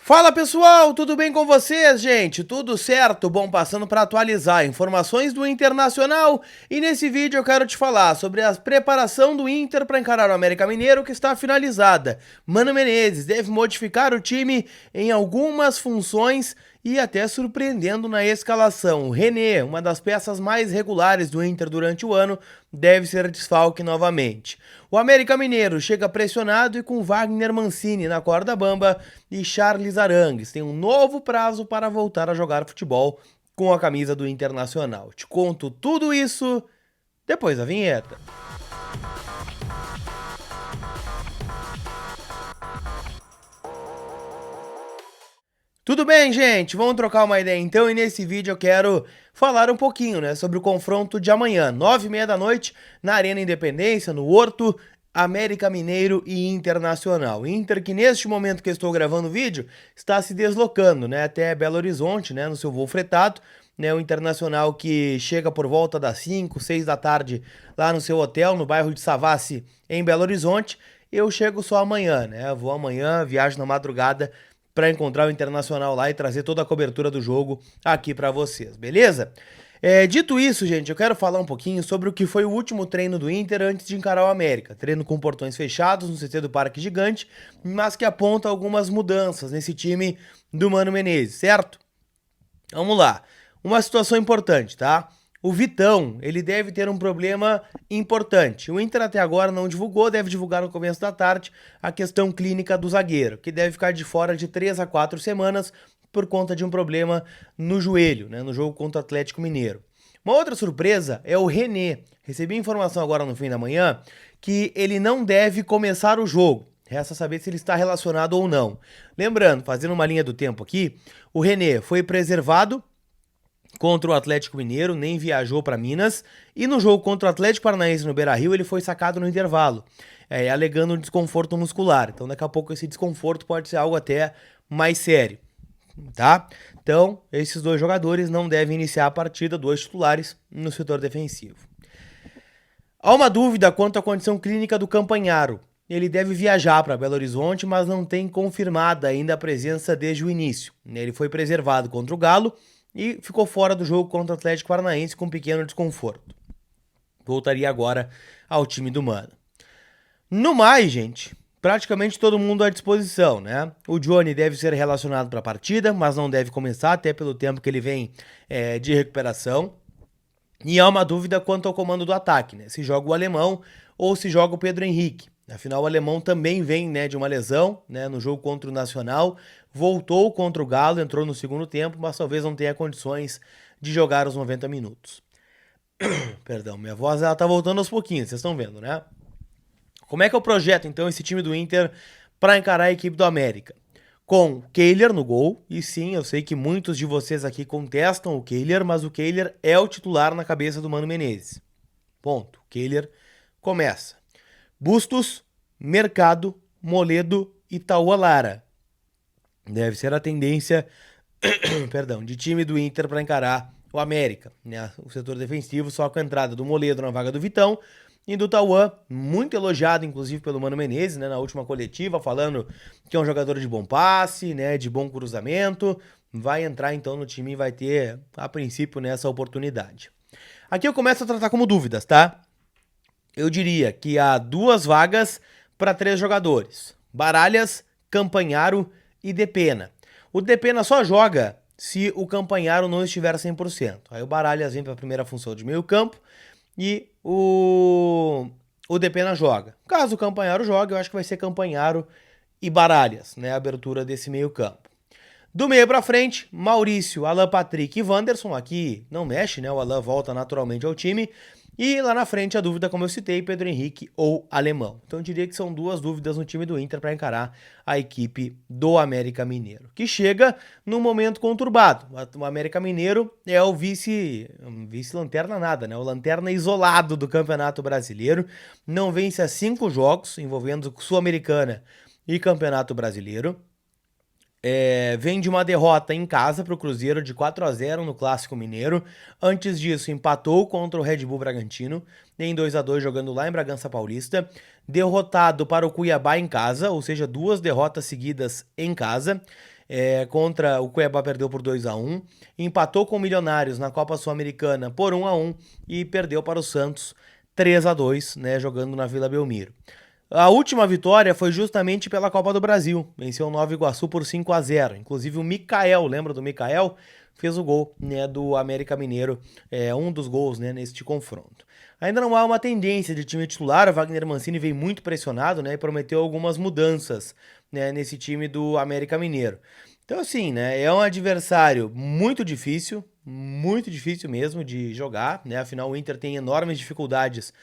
Fala pessoal, tudo bem com vocês, gente? Tudo certo? Bom, passando para atualizar informações do Internacional e nesse vídeo eu quero te falar sobre a preparação do Inter para encarar o América Mineiro que está finalizada. Mano Menezes deve modificar o time em algumas funções e até surpreendendo na escalação. O René, uma das peças mais regulares do Inter durante o ano, deve ser desfalque novamente. O América Mineiro chega pressionado e com Wagner Mancini na corda bamba e Charles Arangues tem um novo prazo para voltar a jogar futebol com a camisa do Internacional. Te conto tudo isso depois da vinheta. Tudo bem, gente? Vamos trocar uma ideia então e nesse vídeo eu quero falar um pouquinho, sobre o confronto de amanhã, 9h30 da noite, na Arena Independência, no Horto, América Mineiro e Internacional. Inter que neste momento que eu estou gravando o vídeo, está se deslocando, até Belo Horizonte, no seu voo fretado, o Internacional que chega por volta das 5, 6 da tarde lá no seu hotel, no bairro de Savassi, em Belo Horizonte. Eu chego só amanhã, vou amanhã, viajo na madrugada, para encontrar o Internacional lá e trazer toda a cobertura do jogo aqui para vocês, beleza? Dito isso, gente, eu quero falar um pouquinho sobre o que foi o último treino do Inter antes de encarar o América. Treino com portões fechados no CT do Parque Gigante, mas que aponta algumas mudanças nesse time do Mano Menezes, certo? Vamos lá. Uma situação importante, tá? O Vitão, ele deve ter um problema importante. O Inter até agora não divulgou, deve divulgar no começo da tarde a questão clínica do zagueiro, que deve ficar de fora de 3 a 4 semanas por conta de um problema no joelho, no jogo contra o Atlético Mineiro. Uma outra surpresa é o René. Recebi informação agora no fim da manhã que ele não deve começar o jogo. Resta saber se ele está relacionado ou não. Lembrando, fazendo uma linha do tempo aqui, o René foi preservado contra o Atlético Mineiro, nem viajou para Minas, e no jogo contra o Atlético Paranaense no Beira-Rio ele foi sacado no intervalo, alegando um desconforto muscular. Então daqui a pouco esse desconforto pode ser algo até mais sério, tá? Então esses dois jogadores não devem iniciar a partida, dois titulares no setor defensivo. Há uma dúvida quanto à condição clínica do Campanharo. Ele deve viajar para Belo Horizonte, mas não tem confirmada ainda a presença desde o início. Ele foi preservado contra o Galo e ficou fora do jogo contra o Atlético Paranaense com um pequeno desconforto. Voltaria agora ao time do Mano. No mais, gente, praticamente todo mundo à disposição, O Johnny deve ser relacionado para a partida, mas não deve começar, até pelo tempo que ele vem de recuperação. E há uma dúvida quanto ao comando do ataque, se joga o Alemão ou se joga o Pedro Henrique. Afinal, o Alemão também vem de uma lesão no jogo contra o Nacional, voltou contra o Galo, entrou no segundo tempo, mas talvez não tenha condições de jogar os 90 minutos. Perdão, minha voz ela tá voltando aos pouquinhos, vocês estão vendo, Como é que é o projeto, então, esse time do Inter para encarar a equipe do América? Com Kehler no gol, e sim, eu sei que muitos de vocês aqui contestam o Kehler, mas o Kehler é o titular na cabeça do Mano Menezes. Ponto. Kehler começa. Bustos, Mercado, Moledo e Tauá Lara. Deve ser a tendência perdão, de time do Inter para encarar o América. O setor defensivo só com a entrada do Moledo na vaga do Vitão e do Tauã, muito elogiado inclusive pelo Mano Menezes, na última coletiva, falando que é um jogador de bom passe, de bom cruzamento. Vai entrar então no time e vai ter, a princípio, essa oportunidade. Aqui eu começo a tratar como dúvidas, tá? Eu diria que há 2 vagas para 3 jogadores. Baralhas, Campanharo e Depena. O Depena só joga se o Campanharo não estiver 100%. Aí o Baralhas vem para a primeira função de meio campo e o Depena joga. Caso o Campanharo jogue, eu acho que vai ser Campanharo e Baralhas, a abertura desse meio campo. Do meio para frente, Maurício, Alan Patrick e Wanderson. Aqui não mexe, o Alan volta naturalmente ao time. E lá na frente a dúvida, como eu citei, Pedro Henrique ou Alemão. Então eu diria que são 2 dúvidas no time do Inter para encarar a equipe do América Mineiro, que chega num momento conturbado. O América Mineiro é o vice-lanterna nada, o lanterna isolado do Campeonato Brasileiro. Não vence há 5 jogos envolvendo Sul-Americana e Campeonato Brasileiro. Vem de uma derrota em casa para o Cruzeiro de 4-0 no Clássico Mineiro. Antes disso, empatou contra o Red Bull Bragantino, em 2-2 jogando lá em Bragança Paulista. Derrotado para o Cuiabá em casa, ou seja, 2 derrotas seguidas em casa. Contra o Cuiabá perdeu por 2-1. Empatou com o Milionários na Copa Sul-Americana por 1-1 e perdeu para o Santos 3-2, né, jogando na Vila Belmiro. A última vitória foi justamente pela Copa do Brasil. Venceu o Nova Iguaçu por 5-0. Inclusive o Mikael, lembra do Mikael? Fez o gol, né, do América Mineiro, um dos gols, né, neste confronto. Ainda não há uma tendência de time titular. O Wagner Mancini veio muito pressionado, né, e prometeu algumas mudanças, né, nesse time do América Mineiro. Então assim, né, é um adversário muito difícil mesmo de jogar, né? Afinal o Inter tem enormes dificuldades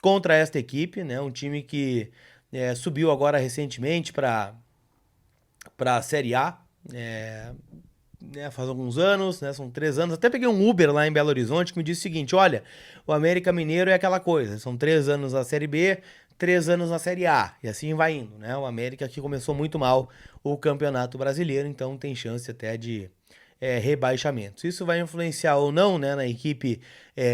contra esta equipe, né? Um time que subiu agora recentemente para a Série A, faz alguns anos, né? São 3 anos. Até peguei um Uber lá em Belo Horizonte que me disse o seguinte: olha, o América Mineiro é aquela coisa, são 3 anos na Série B, 3 anos na Série A, e assim vai indo, né? O América que começou muito mal o Campeonato Brasileiro, então tem chance até de rebaixamentos. Isso vai influenciar ou não, né, na equipe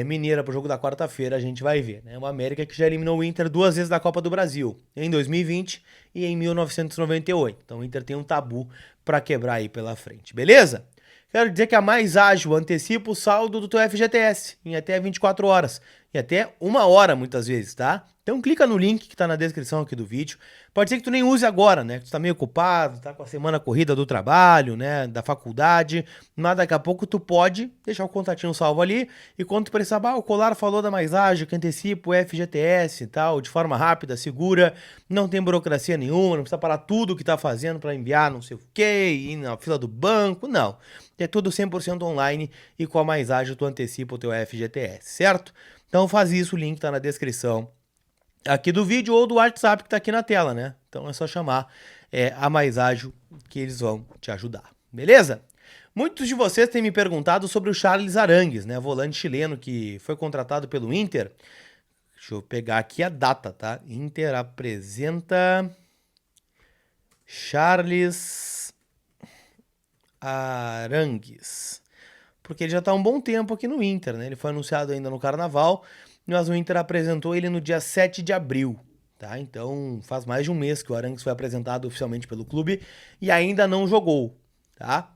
mineira para o jogo da quarta-feira, a gente vai ver, né? Uma América que já eliminou o Inter 2 vezes da Copa do Brasil, em 2020 e em 1998. Então o Inter tem um tabu para quebrar aí pela frente, beleza? Quero dizer que a Mais Ágil antecipa o saldo do teu FGTS em até 24 horas, e até 1 hora muitas vezes, tá? Então clica no link que tá na descrição aqui do vídeo. Pode ser que tu nem use agora, né? Tu tá meio ocupado, tá com a semana corrida do trabalho, né? Da faculdade, mas daqui a pouco tu pode deixar o contatinho salvo ali, e quando tu precisar, o Colar falou da Mais Ágil, que antecipa o FGTS e tal, de forma rápida, segura, não tem burocracia nenhuma, não precisa parar tudo que tá fazendo para enviar não sei o quê, ir na fila do banco, não. É tudo 100% online e com a Mais Ágil tu antecipa o teu FGTS, certo? Então faz isso, o link tá na descrição aqui do vídeo ou do WhatsApp que tá aqui na tela, né? Então é só chamar a Mais Ágil que eles vão te ajudar, beleza? Muitos de vocês têm me perguntado sobre o Charles Arangues, né? Volante chileno que foi contratado pelo Inter. Deixa eu pegar aqui a data, tá? Inter apresenta Charles Arangues. Porque ele já tá há um bom tempo aqui no Inter, né? Ele foi anunciado ainda no Carnaval, mas o Inter apresentou ele no dia 7 de abril, tá? Então faz mais de um mês que o Arangues foi apresentado oficialmente pelo clube e ainda não jogou, tá?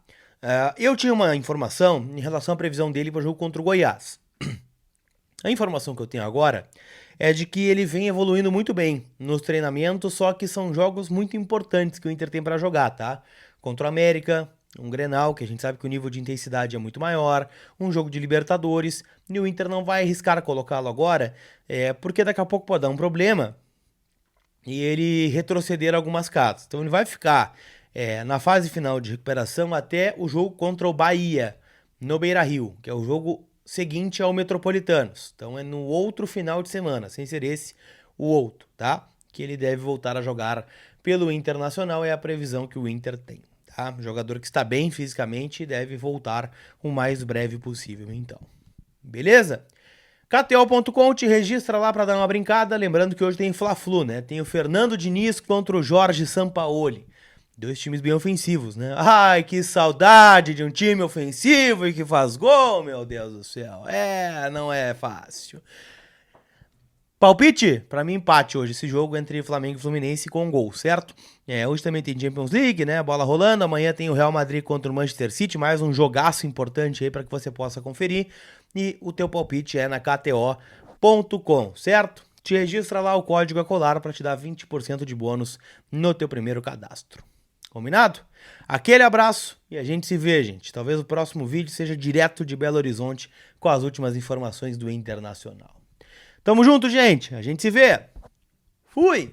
Eu tinha uma informação em relação à previsão dele para o jogo contra o Goiás. A informação que eu tenho agora é de que ele vem evoluindo muito bem nos treinamentos, só que são jogos muito importantes que o Inter tem para jogar, tá? Contra o América, um Grenal, que a gente sabe que o nível de intensidade é muito maior, um jogo de Libertadores, e o Inter não vai arriscar colocá-lo agora, porque daqui a pouco pode dar um problema e ele retroceder algumas casas. Então ele vai ficar na fase final de recuperação até o jogo contra o Bahia, no Beira-Rio, que é o jogo seguinte ao Metropolitanos. Então é no outro final de semana, sem ser esse, o outro, tá? Que ele deve voltar a jogar pelo Internacional, é a previsão que o Inter tem. Tá? Jogador que está bem fisicamente deve voltar o mais breve possível, então. Beleza? KTO.com, te registra lá para dar uma brincada. Lembrando que hoje tem Fla-Flu, né? Tem o Fernando Diniz contra o Jorge Sampaoli. 2 times bem ofensivos, né? Ai, que saudade de um time ofensivo e que faz gol, meu Deus do céu. Não é fácil. Palpite? Pra mim, empate hoje, esse jogo entre Flamengo e Fluminense com gol, certo? Hoje também tem Champions League, né? Bola rolando. Amanhã tem o Real Madrid contra o Manchester City, mais um jogaço importante aí para que você possa conferir. E o teu palpite é na KTO.com, certo? Te registra lá, o código é Colar para te dar 20% de bônus no teu primeiro cadastro. Combinado? Aquele abraço e a gente se vê, gente. Talvez o próximo vídeo seja direto de Belo Horizonte com as últimas informações do Internacional. Tamo junto, gente. A gente se vê. Fui!